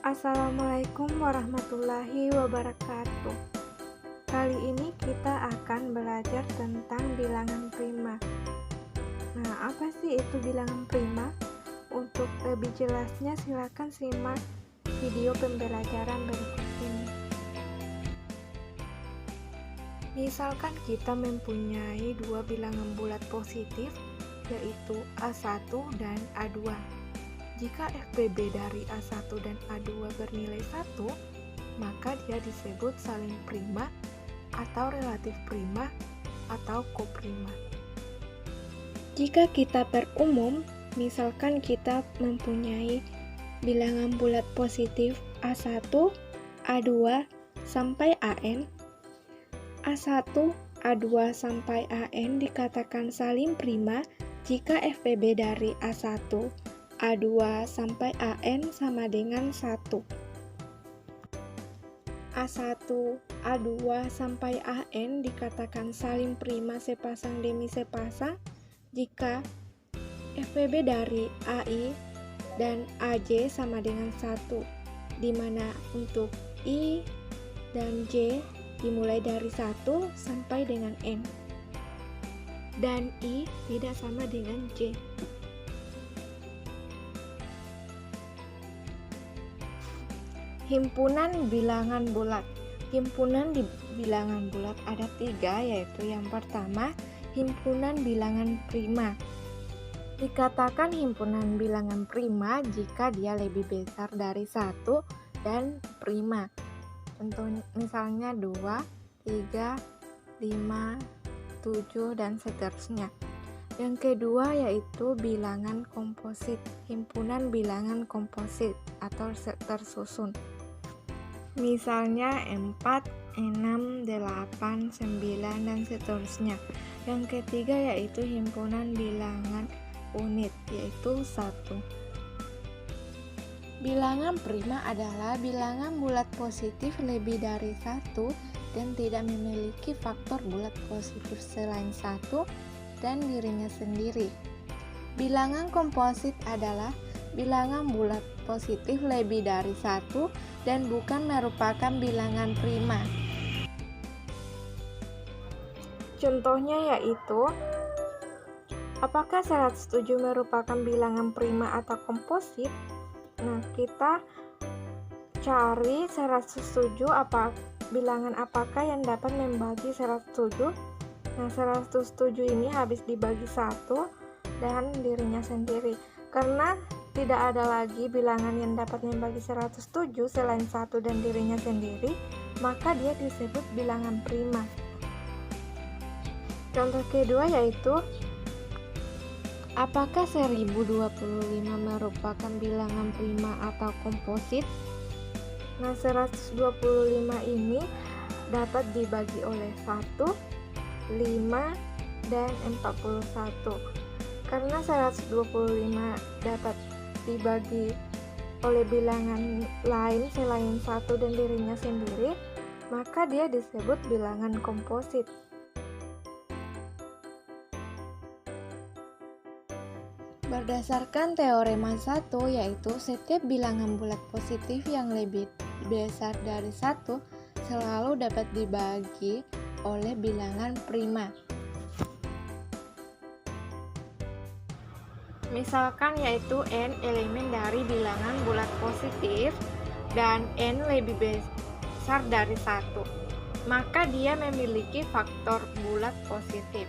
Assalamualaikum warahmatullahi wabarakatuh. Kali ini kita akan belajar tentang bilangan prima. Nah, apa sih itu bilangan prima? Untuk lebih jelasnya silakan simak video pembelajaran berikut ini. Misalkan kita mempunyai dua bilangan bulat positif, yaitu A1 dan A2. Jika FBB dari A1 dan A2 bernilai 1, maka dia disebut saling prima atau relatif prima atau koprima. Jika kita perumum, misalkan kita mempunyai bilangan bulat positif A1, A2 sampai AN. A1, A2 sampai AN dikatakan saling prima jika FBB dari A1, A2 sampai AN sama dengan 1. A1, A2 sampai AN dikatakan saling prima sepasang demi sepasang jika FBB dari AI dan AJ sama dengan 1, di mana untuk I dan J dimulai dari 1 sampai dengan N, dan I tidak sama dengan J. Himpunan bilangan bulat. Himpunan di bilangan bulat ada 3, yaitu yang pertama, himpunan bilangan prima. Dikatakan himpunan bilangan prima jika dia lebih besar dari 1 dan prima. Contoh misalnya 2, 3, 5, 7, dan seterusnya. Yang kedua yaitu bilangan komposit. Himpunan bilangan komposit atau tersusun. Misalnya 4, 6, 8, 9, dan seterusnya. Yang ketiga yaitu himpunan bilangan unit, yaitu 1. Bilangan prima adalah bilangan bulat positif lebih dari 1 dan tidak memiliki faktor bulat positif selain 1 dan dirinya sendiri. Bilangan komposit adalah bilangan bulat positif lebih dari 1 dan bukan merupakan bilangan prima. Contohnya yaitu, apakah 107 merupakan bilangan prima atau komposit? Nah, kita cari 107 bilangan apakah yang dapat membagi 107. Nah, 107 ini habis dibagi 1 dan dirinya sendiri. Karena tidak ada lagi bilangan yang dapat membagi 107 selain 1 dan dirinya sendiri, maka dia disebut bilangan prima. Contoh kedua yaitu, apakah 1025 merupakan bilangan prima atau komposit? Nah, 125 ini dapat dibagi oleh 1, 5, dan 41. Karena 125 dapat dibagi oleh bilangan lain selain 1 dan dirinya sendiri, maka dia disebut bilangan komposit. Berdasarkan teorema 1, yaitu setiap bilangan bulat positif yang lebih besar dari 1 selalu dapat dibagi oleh bilangan prima. Misalkan yaitu N elemen dari bilangan bulat positif dan N lebih besar dari 1, maka dia memiliki faktor bulat positif.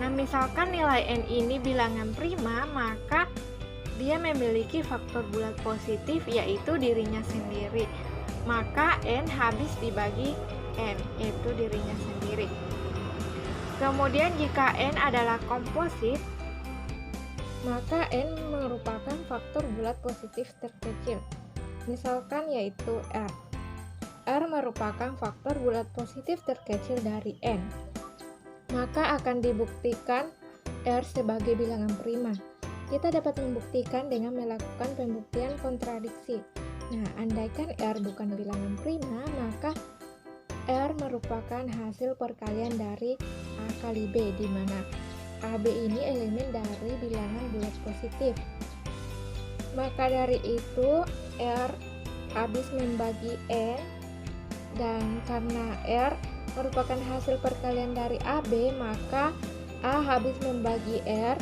Nah, misalkan nilai N ini bilangan prima, maka dia memiliki faktor bulat positif yaitu dirinya sendiri. Maka N habis dibagi N, yaitu dirinya sendiri. Kemudian jika N adalah komposit, maka N merupakan faktor bulat positif terkecil. Misalkan yaitu R. R merupakan faktor bulat positif terkecil dari N. Maka akan dibuktikan R sebagai bilangan prima. Kita dapat membuktikan dengan melakukan pembuktian kontradiksi. Nah, andaikan R bukan bilangan prima, maka R merupakan hasil perkalian dari A kali B, di mana AB ini elemen dari bilangan bulat positif. Maka dari itu R habis membagi N, dan karena R merupakan hasil perkalian dari AB, maka A habis membagi R.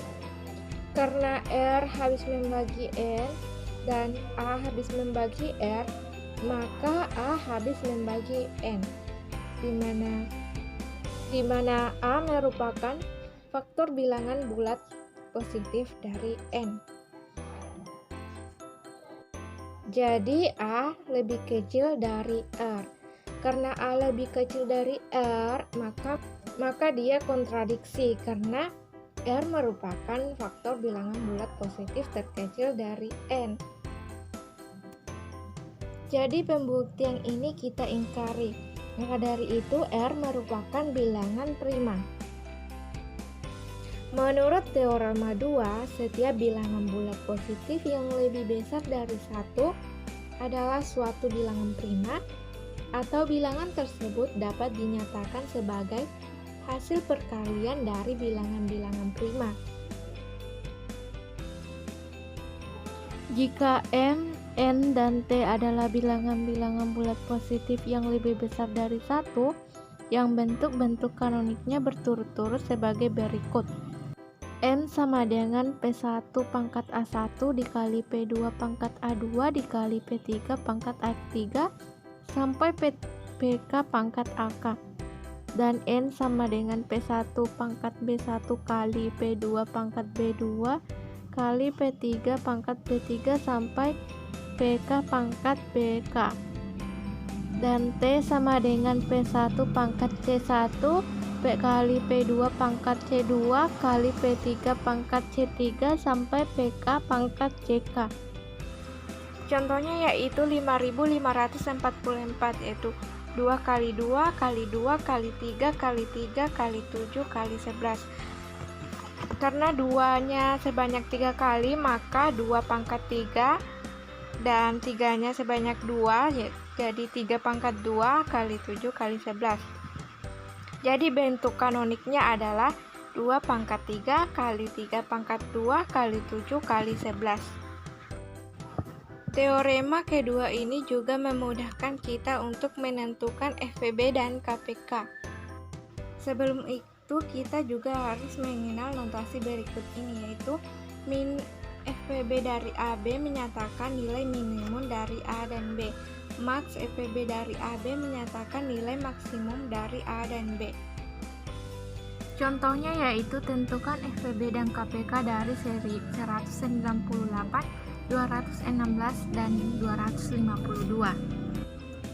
Karena R habis membagi N dan A habis membagi R, maka A habis membagi N, di mana A merupakan faktor bilangan bulat positif dari N. Jadi A lebih kecil dari R. Karena A lebih kecil dari R, maka dia kontradiksi karena R merupakan faktor bilangan bulat positif terkecil dari N. Jadi pembuktian ini kita ingkari. Maka dari itu R merupakan bilangan prima. Menurut teorema 2, setiap bilangan bulat positif yang lebih besar dari 1 adalah suatu bilangan prima, atau bilangan tersebut dapat dinyatakan sebagai hasil perkalian dari bilangan-bilangan prima. Jika M, N, dan T adalah bilangan-bilangan bulat positif yang lebih besar dari 1, yang bentuk-bentuk kanoniknya berturut-turut sebagai berikut. M sama dengan P1 pangkat A1 dikali P2 pangkat A2 dikali P3 pangkat A3 sampai PK pangkat AK. Dan N sama dengan P1 pangkat B1 kali P2 pangkat B2 kali P3 pangkat B3 sampai PK pangkat BK. Dan T sama dengan P1 pangkat C1 P kali P2 pangkat C2 kali P3 pangkat C3 sampai PK pangkat CK. Contohnya yaitu 5544, yaitu 2 kali 2 kali 2 kali 3 kali 3 kali 7 kali 11. Karena 2-nya sebanyak 3 kali, maka 2 pangkat 3 dan 3-nya sebanyak 2, jadi 3 pangkat 2 kali 7 kali 11. Jadi bentuk kanoniknya adalah 2 pangkat 3 kali 3 pangkat 2 kali 7 kali 11. Teorema kedua ini juga memudahkan kita untuk menentukan FPB dan KPK. Sebelum itu kita juga harus mengenal notasi berikut ini, yaitu min FPB dari AB menyatakan nilai minimum dari A dan B. Max FPB dari AB menyatakan nilai maksimum dari A dan B. Contohnya yaitu tentukan FPB dan KPK dari seri 198, 216, dan 252.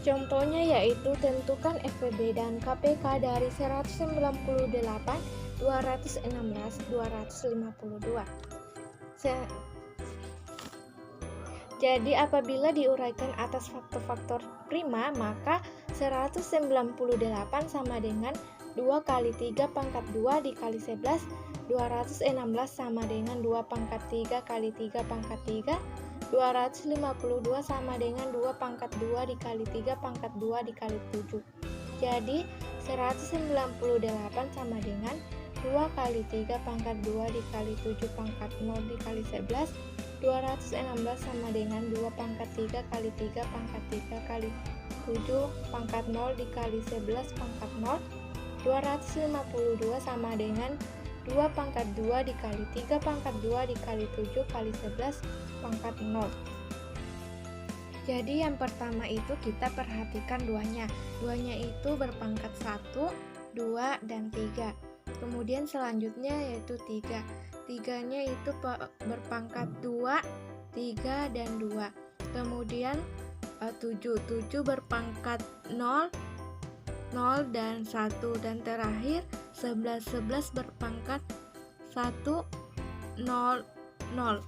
Contohnya yaitu tentukan FPB dan KPK dari 198, 216, 252. Jadi apabila diuraikan atas faktor-faktor prima, maka 198 sama dengan 2 kali 3 pangkat 2 dikali 11, 216 sama dengan 2 pangkat 3 kali 3 pangkat 3, 252 sama dengan 2 pangkat 2 dikali 3 pangkat 2 dikali 7. Jadi 198 sama dengan 2 kali 3 pangkat 2 dikali 7 pangkat 0 dikali 11, 216 sama dengan 2 pangkat 3 kali 3 pangkat 3 kali 7 pangkat 0 dikali 11 pangkat 0, 252 sama dengan 2 pangkat 2 dikali 3 pangkat 2 dikali 7 kali 11 pangkat 0. Jadi yang pertama itu kita perhatikan duanya. Duanya itu berpangkat 1, 2, dan 3. Kemudian selanjutnya yaitu 3. 3-nya itu berpangkat 2, 3, dan 2. Kemudian 7 berpangkat 0, 0, dan 1. Dan terakhir 11 berpangkat 1, 0, 0.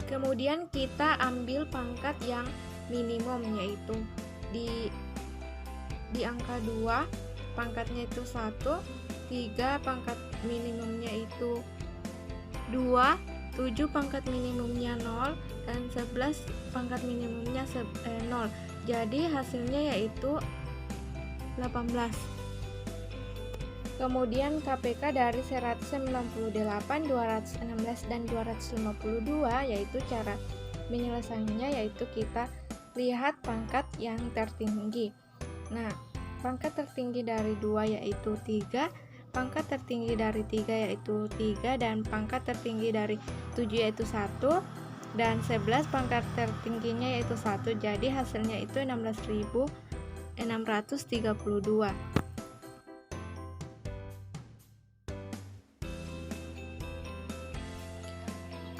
Kemudian kita ambil pangkat yang minimum, yaitu di angka 2 pangkatnya itu 1, 3 pangkat minimumnya itu 2, 7 pangkat minimumnya 0, dan 11 pangkat minimumnya 0. Jadi hasilnya yaitu 18. Kemudian KPK dari 198, 216, dan 252, yaitu cara menyelesaikannya yaitu kita lihat pangkat yang tertinggi. Nah, pangkat tertinggi dari 2 yaitu 3, pangkat tertinggi dari 3 yaitu 3, dan pangkat tertinggi dari 7 yaitu 1, dan 11 pangkat tertingginya yaitu 1. Jadi hasilnya itu 16.632.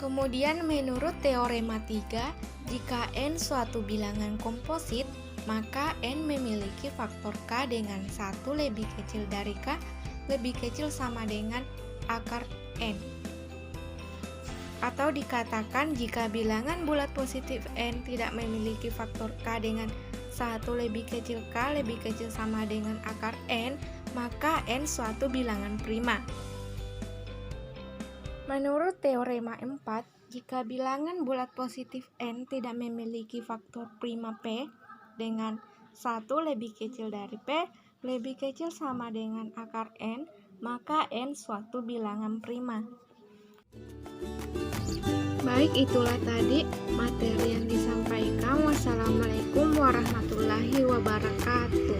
Kemudian menurut teorema 3, jika n suatu bilangan komposit, maka n memiliki faktor k dengan 1 lebih kecil dari k lebih kecil sama dengan akar n. Atau dikatakan jika bilangan bulat positif n tidak memiliki faktor k dengan 1 lebih kecil k lebih kecil sama dengan akar n, maka n suatu bilangan prima. Menurut teorema 4, jika bilangan bulat positif n tidak memiliki faktor prima p dengan 1 lebih kecil dari p lebih kecil sama dengan akar n, maka n suatu bilangan prima. Baik, itulah tadi materi yang disampaikan. Wassalamualaikum warahmatullahi wabarakatuh.